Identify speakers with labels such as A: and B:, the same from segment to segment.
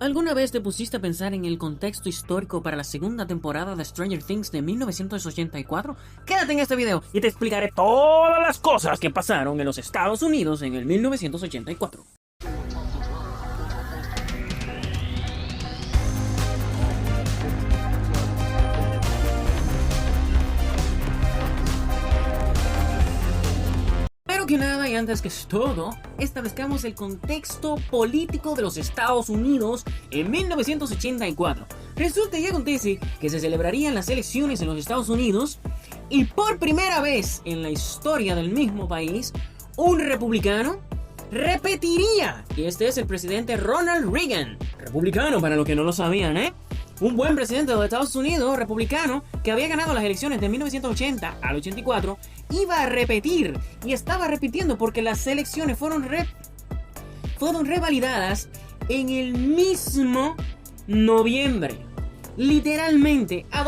A: ¿Alguna vez te pusiste a pensar en el contexto histórico para la segunda temporada de Stranger Things de 1984? Quédate en este video y te explicaré todas las cosas que pasaron en los Estados Unidos en el 1984. Que nada y antes que todo, establezcamos el contexto político de los Estados Unidos en 1984. Resulta y acontece que se celebrarían las elecciones en los Estados Unidos y por primera vez en la historia del mismo país, un republicano repetiría. Y este es el presidente Ronald Reagan. Republicano, para los que no lo sabían, un buen presidente de los Estados Unidos, republicano, que había ganado las elecciones de 1980 al 84, iba a repetir, y estaba repitiendo porque las elecciones fueron revalidadas en el mismo noviembre. Literalmente, a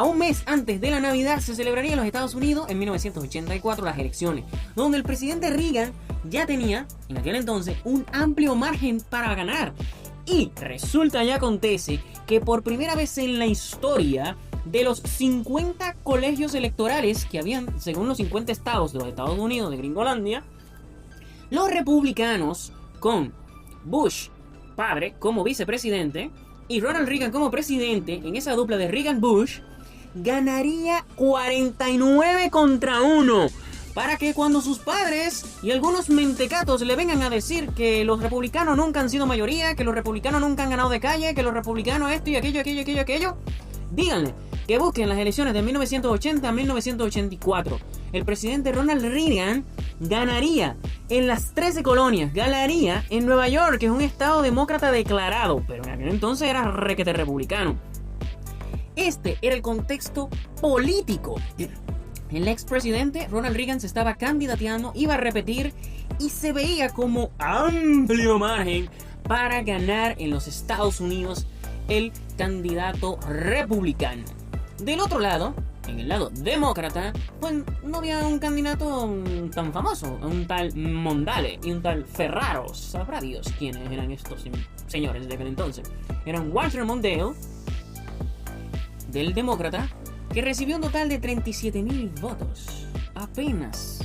A: un mes antes de la Navidad, se celebraría en los Estados Unidos en 1984 las elecciones, donde el presidente Reagan ya tenía, en aquel entonces, un amplio margen para ganar. Y resulta y acontece que por primera vez en la historia de los 50 colegios electorales que habían, según los 50 estados de los Estados Unidos de Gringolandia, los republicanos, con Bush padre como vicepresidente y Ronald Reagan como presidente, en esa dupla de Reagan-Bush, ganaría 49 contra 1. Para que cuando sus padres y algunos mentecatos le vengan a decir que los republicanos nunca han sido mayoría, que los republicanos nunca han ganado de calle, que los republicanos esto y aquello, díganle que busquen las elecciones de 1980 a 1984. El presidente Ronald Reagan ganaría en las 13 colonias, ganaría en Nueva York, que es un estado demócrata declarado, pero en aquel entonces era requete republicano. Este era el contexto político. El expresidente Ronald Reagan se estaba candidateando, iba a repetir y se veía como amplio margen para ganar en los Estados Unidos el candidato republicano. Del otro lado, en el lado demócrata, pues no había un candidato tan famoso, un tal Mondale y un tal Ferraro. Sabrá Dios quiénes eran estos señores de aquel entonces. Eran Walter Mondale, del demócrata, que recibió un total de 37,000 votos. Apenas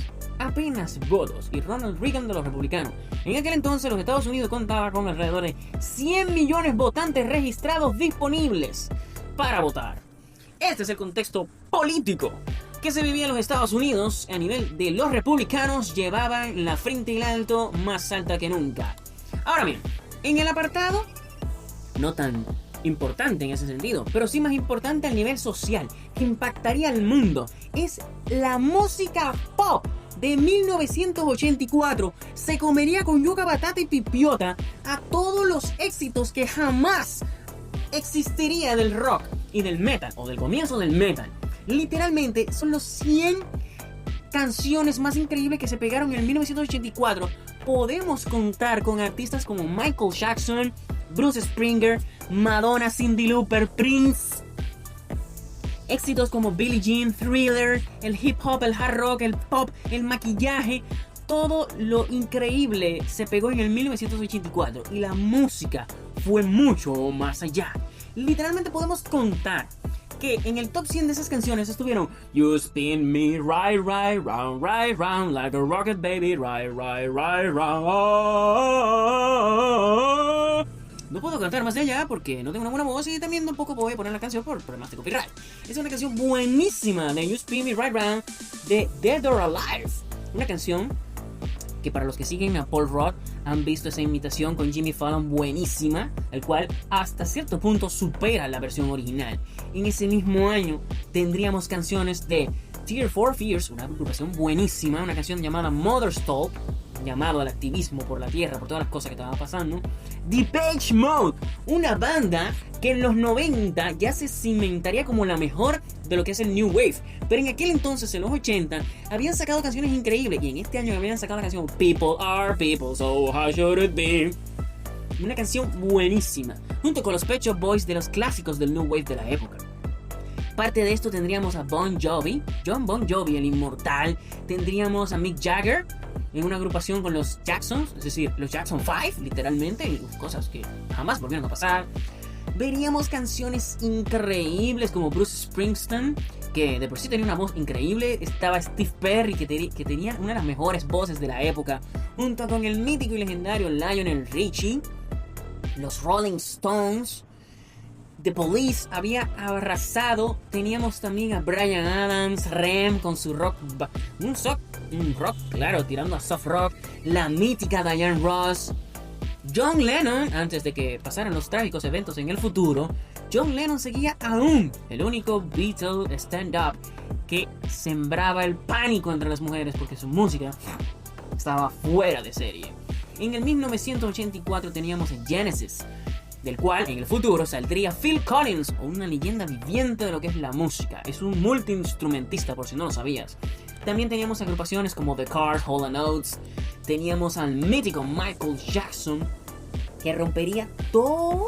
A: votos. Y Ronald Reagan de los republicanos. En aquel entonces los Estados Unidos contaba con alrededor de 100 millones de votantes registrados disponibles para votar. Este es el contexto político que se vivía en los Estados Unidos. A nivel de los republicanos, llevaban la frente en alto más alta que nunca. Ahora bien, en el apartado no tan importante en ese sentido, pero sí más importante al nivel social, que impactaría al mundo, es la música pop de 1984. Se comería con yuca, batata y pipiota a todos los éxitos que jamás existiría del rock y del metal, o del comienzo del metal. Literalmente son los 100 canciones más increíbles que se pegaron en 1984. Podemos contar con artistas como Michael Jackson, Bruce Springsteen, Madonna, Cyndi Lauper, Prince. Éxitos como Billie Jean, Thriller, el hip hop, el hard rock, el pop, el maquillaje. Todo lo increíble se pegó en el 1984 y la música fue mucho más allá. Literalmente podemos contar que en el top 100 de esas canciones estuvieron You spin me right round like a rocket baby, right round. No puedo cantar más de allá porque no tengo una buena voz y también tampoco puedo poner la canción por problemas de copyright. Es una canción buenísima de You Spin Me Right Round de Dead or Alive. Una canción que para los que siguen a Paul Rudd han visto esa imitación con Jimmy Fallon buenísima, el cual hasta cierto punto supera la versión original. En ese mismo año tendríamos canciones de Tear for Fears, una agrupación buenísima, una canción llamada Mother's Talk, llamado al activismo por la tierra, por todas las cosas que estaban pasando. Depeche Mode, una banda que en los 90 ya se cimentaría como la mejor de lo que es el New Wave, pero en aquel entonces, en los 80, habían sacado canciones increíbles, y en este año habían sacado la canción People Are People, So How Should It Be, una canción buenísima, junto con los Pet Shop Boys, de los clásicos del New Wave de la época. Parte de esto tendríamos a Bon Jovi, John Bon Jovi, el inmortal. Tendríamos a Mick Jagger, en una agrupación con los Jacksons, es decir, los Jackson 5, literalmente, cosas que jamás volvieron a pasar. Veríamos canciones increíbles como Bruce Springsteen, que de por sí tenía una voz increíble. Estaba Steve Perry, que tenía una de las mejores voces de la época, junto con el mítico y legendario Lionel Richie. Los Rolling Stones, The Police había arrasado. Teníamos también a Bryan Adams, Rem con su rock, un rock, claro, tirando a soft rock. La mítica Diana Ross. John Lennon, antes de que pasaran los trágicos eventos en el futuro, John Lennon seguía aún el único Beatle stand-up que sembraba el pánico entre las mujeres porque su música estaba fuera de serie. En el 1984 teníamos a Genesis, del cual en el futuro saldría Phil Collins, una leyenda viviente de lo que es la música. Es un multiinstrumentista, por si no lo sabías. También teníamos agrupaciones como The Cars, Hall & Oates. Teníamos al mítico Michael Jackson, que rompería todos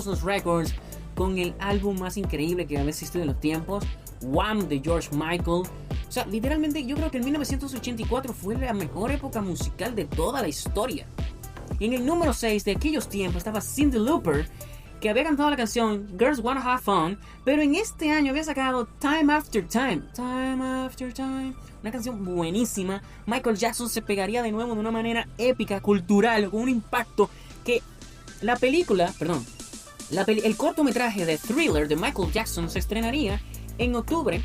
A: los récords con el álbum más increíble que había existido en los tiempos, Wham! De George Michael. O sea, literalmente yo creo que el 1984 fue la mejor época musical de toda la historia. En el número 6 de aquellos tiempos estaba Cyndi Lauper, que había cantado la canción Girls Wanna Have Fun, pero en este año había sacado Time After Time, una canción buenísima. Michael Jackson se pegaría de nuevo de una manera épica, cultural, con un impacto que el cortometraje de Thriller de Michael Jackson se estrenaría en octubre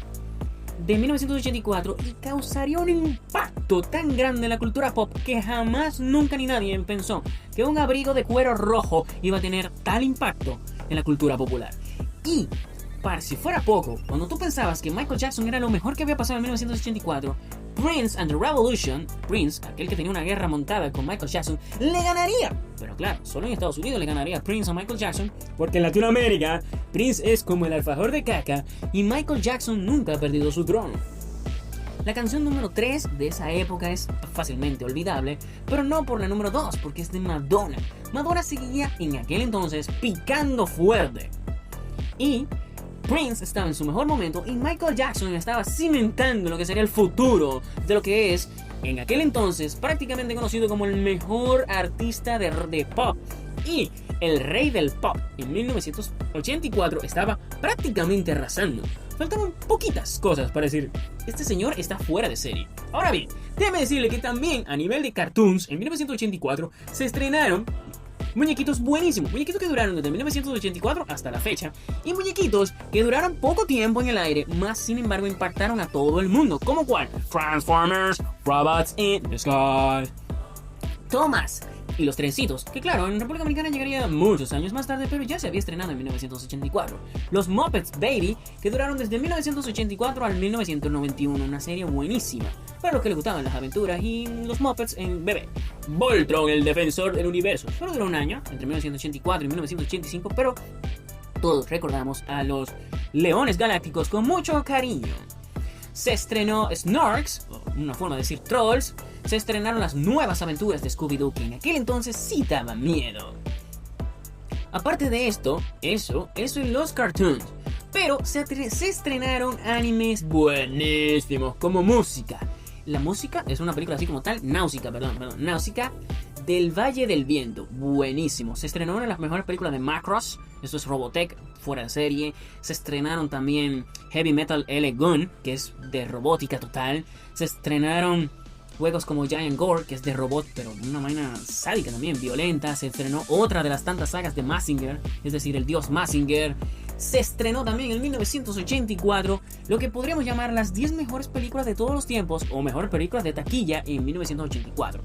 A: de 1984 y causaría un impacto tan grande en la cultura pop que jamás, nunca ni nadie pensó que un abrigo de cuero rojo iba a tener tal impacto en la cultura popular. Y, para si fuera poco, cuando tú pensabas que Michael Jackson era lo mejor que había pasado en 1984, Prince and the Revolution, Prince, aquel que tenía una guerra montada con Michael Jackson, le ganaría. Pero claro, solo en Estados Unidos le ganaría Prince a Michael Jackson, porque en Latinoamérica Prince es como el alfajor de caca y Michael Jackson nunca ha perdido su trono. La canción número 3 de esa época es fácilmente olvidable, pero no por la número 2, porque es de Madonna. Madonna seguía en aquel entonces picando fuerte. Y Prince estaba en su mejor momento y Michael Jackson estaba cimentando lo que sería el futuro de lo que es, en aquel entonces, prácticamente conocido como el mejor artista de pop y el rey del pop. En 1984 estaba prácticamente arrasando. Faltaban poquitas cosas para decir, este señor está fuera de serie. Ahora bien, déjeme decirle que también a nivel de cartoons, en 1984 se estrenaron muñequitos buenísimos, muñequitos que duraron desde 1984 hasta la fecha, y muñequitos que duraron poco tiempo en el aire, más sin embargo impactaron a todo el mundo, como cuál, Transformers, Robots in the Sky, Thomas y los trencitos, que claro, en República Dominicana llegaría muchos años más tarde, pero ya se había estrenado en 1984. Los Muppets Baby, que duraron desde 1984 al 1991, una serie buenísima para los que les gustaban las aventuras y los Muppets en bebé. Voltron, el defensor del universo, solo duró un año, entre 1984 y 1985, pero todos recordamos a los Leones Galácticos con mucho cariño. Se estrenó Snorks, una forma de decir Trolls. Se estrenaron las nuevas aventuras de Scooby-Doo, que en aquel entonces sí daba miedo. Aparte de esto, eso en los cartoons. Pero se estrenaron animes buenísimos, como música. La música es una película así como tal, Náusica del Valle del Viento, buenísimo. Se estrenó una de las mejores películas de Macross, esto es Robotech, fuera de serie. Se estrenaron también Heavy Metal L-Gun, que es de robótica total. Se estrenaron juegos como Giant Gore, que es de robot, pero una vaina sádica también, violenta. Se estrenó otra de las tantas sagas de Mazinger, es decir, el dios Mazinger. Se estrenó también en 1984 lo que podríamos llamar las 10 mejores películas de todos los tiempos, o mejores películas de taquilla en 1984.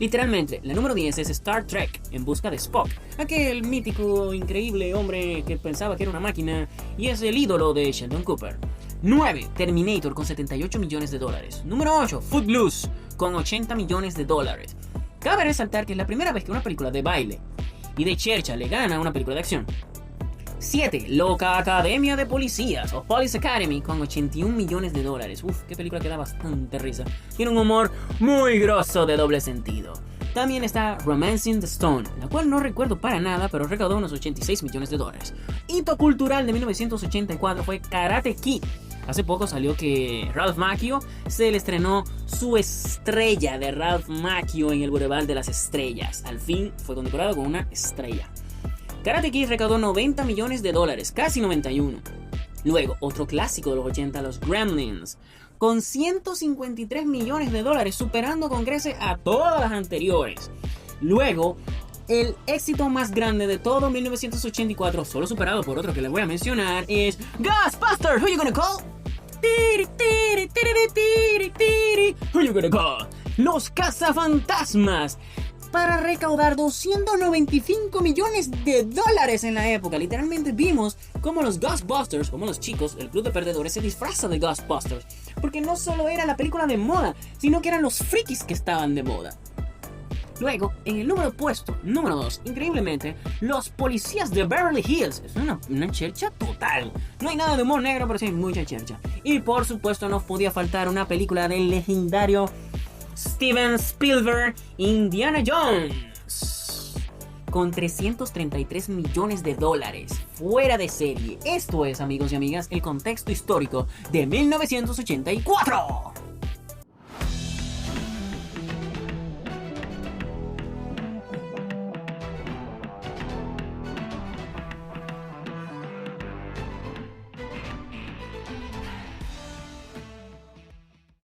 A: Literalmente, la número 10 es Star Trek, En busca de Spock, aquel mítico, increíble hombre que pensaba que era una máquina y es el ídolo de Sheldon Cooper. 9. Terminator con 78 millones de dólares. Número 8. Footloose con 80 millones de dólares. Cabe resaltar que es la primera vez que una película de baile y de chercha le gana a una película de acción. 7. Loca Academia de Policías o Police Academy con 81 millones de dólares. Uf, qué película que da bastante risa. Tiene un humor muy grosso de doble sentido. También está Romancing the Stone, la cual no recuerdo para nada, pero recaudó unos 86 millones de dólares. Hito cultural de 1984 fue Karate Kid, Hace poco salió que Ralph Macchio se le estrenó su estrella de Ralph Macchio en el Boulevard de las Estrellas. Al fin fue condecorado con una estrella. Karate Kid recaudó $90 millones, casi 91. Luego, otro clásico de los 80, los Gremlins, con $153 millones, superando con creces a todas las anteriores. Luego, el éxito más grande de todo 1984, solo superado por otro que les voy a mencionar, es Ghostbusters, Who You Gonna Call? Who You Gonna Call? Los Cazafantasmas, para recaudar $295 millones en la época. Literalmente vimos cómo los Ghostbusters, como los chicos, el club de perdedores, se disfraza de Ghostbusters, porque no solo era la película de moda, sino que eran los frikis que estaban de moda. Luego, en el número opuesto, número 2, increíblemente, Los Policías de Beverly Hills. Es una chercha total. No hay nada de humor negro, pero sí hay mucha chercha. Y por supuesto no podía faltar una película del legendario Steven Spielberg, Indiana Jones, con $333 millones, fuera de serie. Esto es, amigos y amigas, el contexto histórico de 1984.